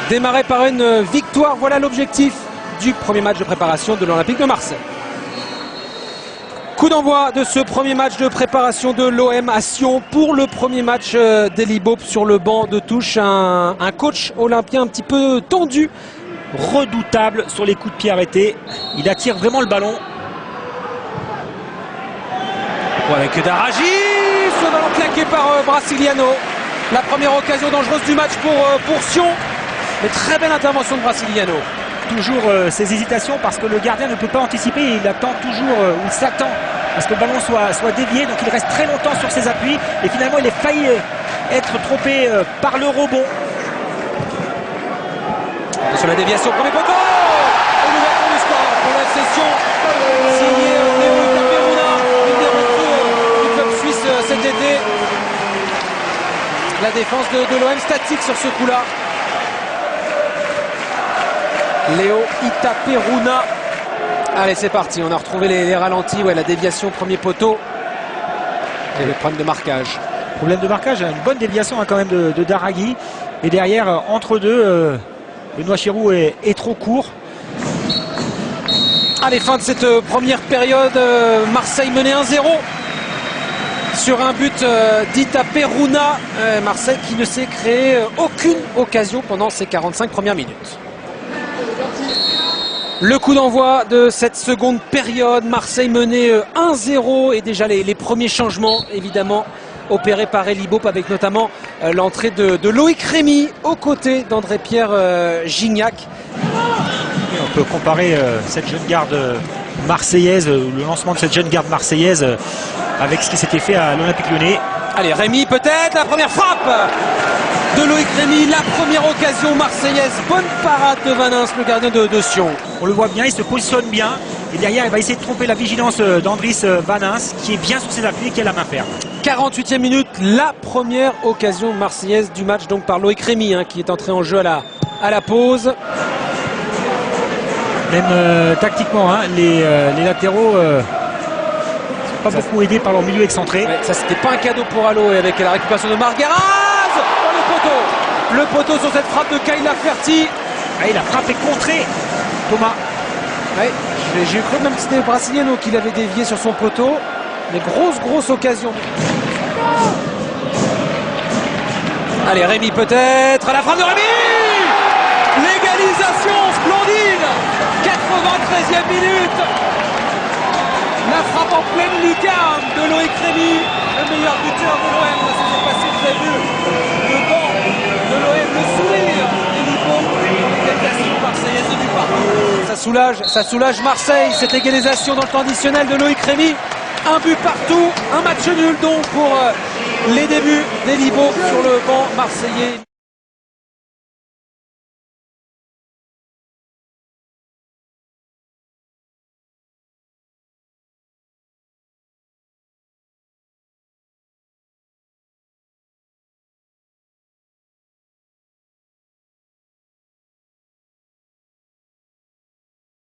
Démarrer par une victoire, voilà l'objectif du premier match de préparation de l'Olympique de Marseille. Coup d'envoi de ce premier match de préparation de l'OM à Sion pour le premier match d'Elie Baup sur le banc de touche. Un coach olympien un petit peu tendu. Redoutable sur les coups de pied arrêtés. Il attire vraiment le ballon. Avec Daragi, ce ballon claqué par Brasiliano. La première occasion dangereuse du match pour Sion. Mais très belle intervention de Brasiliano. Toujours ses hésitations parce que le gardien ne peut pas anticiper. Il attend toujours, il s'attend à ce que le ballon soit dévié. Donc il reste très longtemps sur ses appuis. Et finalement il est failli être trompé par le rebond. Sur la déviation, premier poteau. Et l'ouverture du score pour la session signée Léo Itaperuna, une des recrues du club suisse cet été. La défense de l'OM statique sur ce coup-là. Léo Itaperuna. Allez, c'est parti, on a retrouvé les ralentis, ouais, la déviation, premier poteau. Et le problème de marquage. Problème de marquage, une bonne déviation quand même de Daragi. Et derrière, entre deux, Benoît Chirou est trop court. Allez, fin de cette première période, Marseille menait 1-0 sur un but d'Itaperuna. Marseille qui ne s'est créé aucune occasion pendant ces 45 premières minutes. Le coup d'envoi de cette seconde période, Marseille menait 1-0 et déjà les premiers changements évidemment opérés par Elie Baup avec notamment l'entrée de Loïc Rémy aux côtés d'André-Pierre Gignac. Et on peut comparer cette jeune garde marseillaise, le lancement de cette jeune garde marseillaise avec ce qui s'était fait à l'Olympique Lyonnais. Allez, Rémy peut-être, la première frappe de Loïc Rémy, la première occasion marseillaise, bonne parade de Vanins, le gardien de Sion. On le voit bien, il se positionne bien et derrière il va essayer de tromper la vigilance d'Andris Vanins qui est bien sur ses appuis et qui a la main ferme. 48e minute, la première occasion marseillaise du match donc par Loïc Rémy qui est entré en jeu à la pause. Même tactiquement, les latéraux pas beaucoup aidés par leur milieu excentré. Ouais, ça c'était pas un cadeau pour Allo et avec la récupération de Margueraz. Oh, le poteau sur cette frappe de Kyle Laferty. Ah, la frappe est contrée, Thomas. Ouais, j'ai cru même que c'était Brasiliano qui l'avait dévié sur son poteau. Mais grosse occasion. Allez, Rémy peut-être. La frappe de Rémy. L'égalisation splendide. 93e minute. La frappe en pleine lucarne de Loïc Rémy, le meilleur buteur de l'OM. Ça s'est passé très vu. Le banc de l'OM, le sourire d'Elie Baup. L'égalisation marseillaise de but partout. Ça soulage Marseille, cette égalisation dans le temps additionnel de Loïc Rémy. Un but partout, un match nul donc pour les débuts d'Elie Baup sur le banc marseillais.